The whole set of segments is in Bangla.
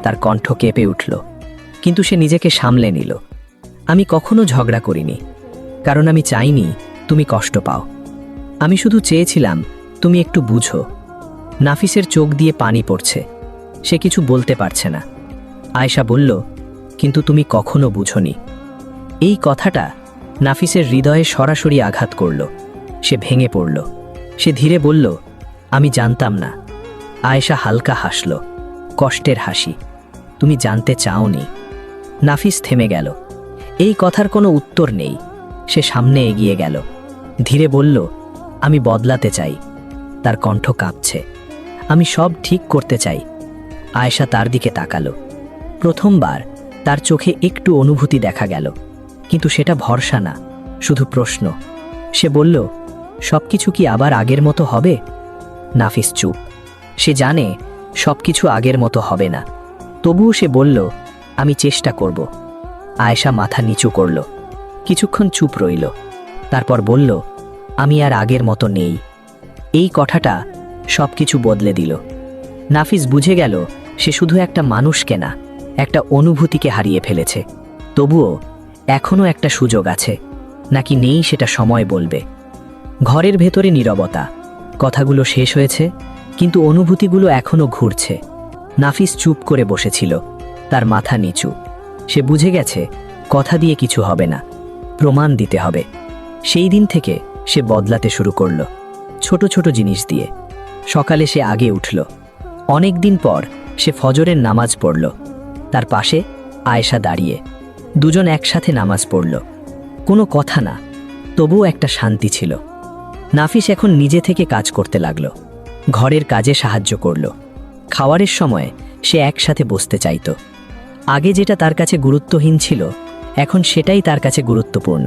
তার কণ্ঠ কেঁপে উঠল, কিন্তু সে নিজেকে সামলে নিল। আমি কখনো ঝগড়া করিনি, কারণ আমি চাইনি তুমি কষ্ট পাও। আমি শুধু চেয়েছিলাম তুমি একটু বুঝো। নাফিসের চোখ দিয়ে পানি পড়ছে, সে কিছু বলতে পারছে না। আয়েশা বলল, কিন্তু তুমি কখনো বুঝোনি। এই কথাটা নাফিসের হৃদয়ে সরাসরি আঘাত করল। সে ভেঙে পড়ল। সে ধীরে বলল, আমি জানতাম না। আয়েশা হালকা হাসল, কষ্টের হাসি। তুমি জানতে চাওনি। নাফিস থেমে গেল। এই কথার কোনো উত্তর নেই। সে সামনে এগিয়ে গেল, ধীরে বলল, আমি বদলাতে চাই। তার কণ্ঠ কাঁপছে, আমি সব ঠিক করতে চাই। আয়েশা তার দিকে তাকালো। প্রথমবার তার চোখে একটু অনুভূতি দেখা গেল, কিন্তু সেটা ভরসা না, শুধু প্রশ্ন। সে বলল, সবকিছু কি আবার আগের মতো হবে? নাফিস চুপ। সে জানে সবকিছু আগের মতো হবে না, তবুও সে বলল, আমি চেষ্টা করব। আয়েশা মাথা নিচু করল, কিছুক্ষণ চুপ রইল, তারপর বলল, আমি আর আগের মতো নেই। এই কথাটা সবকিছু বদলে দিল। নাফিস বুঝে গেল সে শুধু একটা মানুষকে না, একটা অনুভূতিকে হারিয়ে ফেলেছে। তবুও এখনও একটা সুযোগ আছে, নাকি নেই সেটা সময় বলবে। ঘরের ভেতরে নীরবতা। কথাগুলো শেষ হয়েছে, কিন্তু অনুভূতিগুলো এখনও ঘুরছে। নাফিস চুপ করে বসেছিল, তার মাথা নিচু। সে বুঝে গেছে কথা দিয়ে কিছু হবে না, প্রমাণ দিতে হবে। সেই দিন থেকে সে বদলাতে শুরু করল, ছোট ছোট জিনিস দিয়ে। সকালে সে আগে উঠল। অনেক দিন পর সে ফজরের নামাজ পড়ল। তার পাশে আয়েশা দাঁড়িয়ে। দুজন একসাথে নামাজ পড়ল। কোনো কথা না, তবুও একটা শান্তি ছিল। নাফিস এখন নিজে থেকে কাজ করতে লাগল, ঘরের কাজে সাহায্য করল। খাওয়ারের সময় সে একসাথে বসতে চাইত। আগে যেটা তার কাছে গুরুত্বহীন ছিল, এখন সেটাই তার কাছে গুরুত্বপূর্ণ।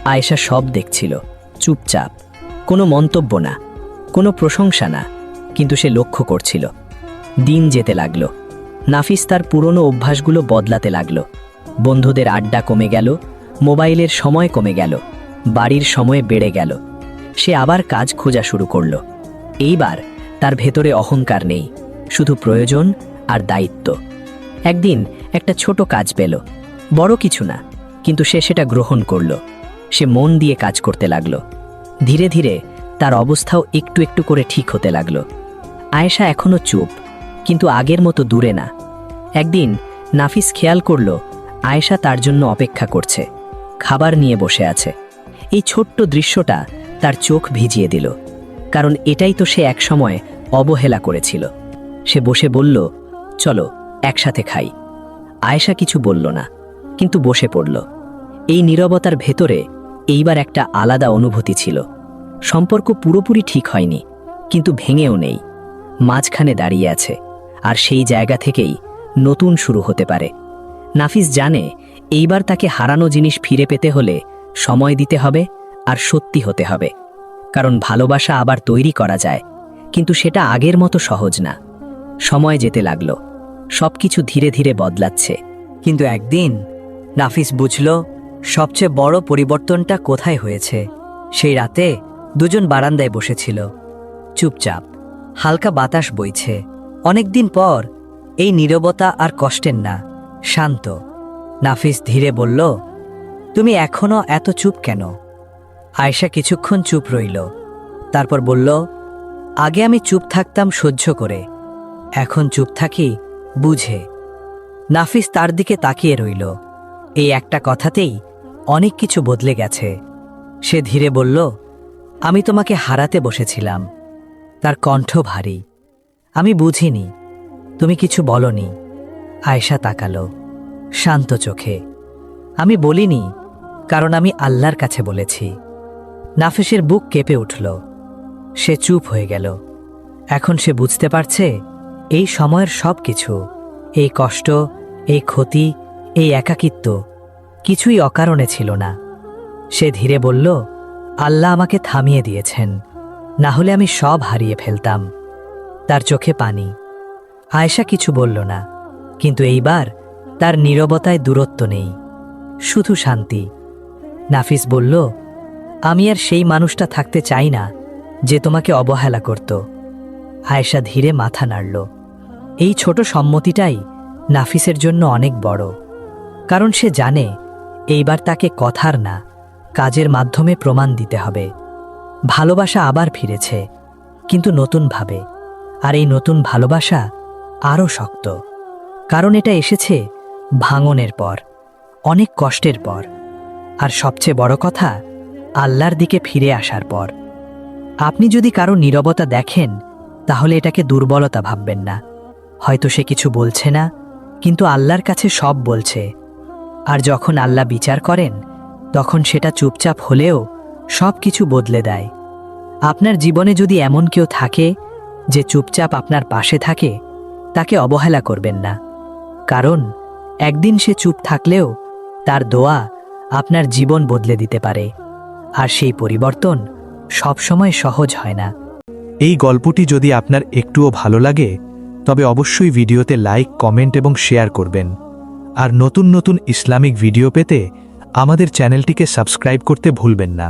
আয়েশা সব দেখছিল, চুপচাপ, কোনো মন্তব্য না, কোনো প্রশংসা না, কিন্তু সে লক্ষ্য করছিল। দিন যেতে লাগলো। নাফিস তার পুরনো অভ্যাসগুলো বদলাতে লাগলো। বন্ধুদের আড্ডা কমে গেল, মোবাইলের সময় কমে গেল, বাড়ির সময় বেড়ে গেল। সে আবার কাজ খোঁজা শুরু করল। এইবার তার ভেতরে অহংকার নেই, শুধু প্রয়োজন আর দায়িত্ব। একদিন একটা ছোট কাজ পেল, বড় কিছু না, কিন্তু সে সেটা গ্রহণ করল। সে মন দিয়ে কাজ করতে লাগলো। ধীরে ধীরে তার অবস্থাও একটু একটু করে ঠিক হতে লাগলো। আয়েশা এখনো চুপ, কিন্তু আগের মতো দূরে না। একদিন নাফিস খেয়াল করল আয়েশা তার জন্য অপেক্ষা করছে, খাবার নিয়ে বসে আছে। এই ছোট্ট দৃশ্যটা তার চোখ ভিজিয়ে দিল, কারণ এটাই তো সে একসময় অবহেলা করেছিল। সে বসে বলল, চলো একসাথে খাই। আয়েশা কিছু বলল না, কিন্তু বসে পড়ল। এই নীরবতার ভেতরে এইবার একটা আলাদা অনুভূতি ছিল। সম্পর্ক পুরোপুরি ঠিক হয়নি, কিন্তু ভেঙেও নেই, মাঝখানে দাঁড়িয়ে আছে। আর সেই জায়গা থেকেই নতুন শুরু হতে পারে। নাফিস জানে এইবার তাকে হারানো জিনিস ফিরে পেতে হলে সময় দিতে হবে আর সত্যি হতে হবে। কারণ ভালোবাসা আবার তৈরি করা যায়, কিন্তু সেটা আগের মতো সহজ না। সময় যেতে লাগলো, সবকিছু ধীরে ধীরে বদলাচ্ছে। কিন্তু একদিন নাফিস বুঝল সবচেয়ে বড় পরিবর্তনটা কোথায় হয়েছে। সেই রাতে দুজন বারান্দায় বসেছিল, চুপচাপ, হালকা বাতাস বইছে। অনেকদিন পর এই নীরবতা আর কষ্টের না, শান্ত। নাফিস ধীরে বলল, তুমি এখনো এত চুপ কেন? আয়েশা কিছুক্ষণ চুপ রইল, তারপর বলল, আগে আমি চুপ থাকতাম সহ্য করে, এখন চুপ থাকি বুঝে। নাফিস তার দিকে তাকিয়ে রইল। এই একটা কথাতেই অনেক কিছু বদলে গেছে। সে ধীরে বলল, আমি তোমাকে হারাতে বসেছিলাম। তার কণ্ঠ ভারী। আমি বুঝিনি, তুমি কিছু বলনি। আয়েশা তাকালো, শান্ত চোখে। আমি বলিনি, কারণ আমি আল্লাহর কাছে বলেছি। নাফিসের বুক কেঁপে উঠল। সে চুপ হয়ে গেল। এখন সে বুঝতে পারছে এই সময়ের সব কিছু, এই কষ্ট, এই ক্ষতি, এই একাকিত্ব, কিছুই অকারণে ছিল না। সে ধীরে বলল, আল্লাহ আমাকে থামিয়ে দিয়েছেন, না হলে আমি সব হারিয়ে ফেলতাম। তার চোখে পানি। আয়েশা কিছু বলল না, কিন্তু এইবার তার নীরবতায় দূরত্ব নেই, শুধু শান্তি। নাফিস বলল, আমি আর সেই মানুষটা থাকতে চাই না যে তোমাকে অবহেলা করত। আয়েশা ধীরে মাথা নাড়ল। এই ছোট সম্মতিটাই নাফিসের জন্য অনেক বড়, কারণ সে জানে এইবার তাকে কথার না, কাজের মাধ্যমে প্রমাণ দিতে হবে। ভালোবাসা আবার ফিরেছে, কিন্তু নতুনভাবে। আর এই নতুন ভালোবাসা আরও শক্ত, কারণ এটা এসেছে ভাঙনের পর, অনেক কষ্টের পর, আর সবচেয়ে বড় কথা, আল্লাহর দিকে ফিরে আসার পর। আপনি যদি কারো নীরবতা দেখেন, তাহলে এটাকে দুর্বলতা ভাববেন না। হয়তো সে কিছু বলছে না, কিন্তু আল্লাহর কাছে সব বলছে। আর যখন আল্লাহ বিচার করেন, তখন সেটা চুপচাপ হলেও সব কিছু বদলে দেয়। আপনার জীবনে যদি এমন কেউ থাকে যে চুপচাপ আপনার পাশে থাকে, তাকে অবহেলা করবেন না, কারণ একদিন সে চুপ থাকলেও তার দোয়া আপনার জীবন বদলে দিতে পারে। আর সেই পরিবর্তন সবসময় সহজ হয় না। এই গল্পটি যদি আপনার একটুও ভালো লাগে, তবে অবশ্যই ভিডিওতে লাইক, কমেন্ট এবং শেয়ার করবেন। আর নতুন নতুন ইসলামিক ভিডিও পেতে আমাদের চ্যানেলটিকে সাবস্ক্রাইব করতে ভুলবেন না।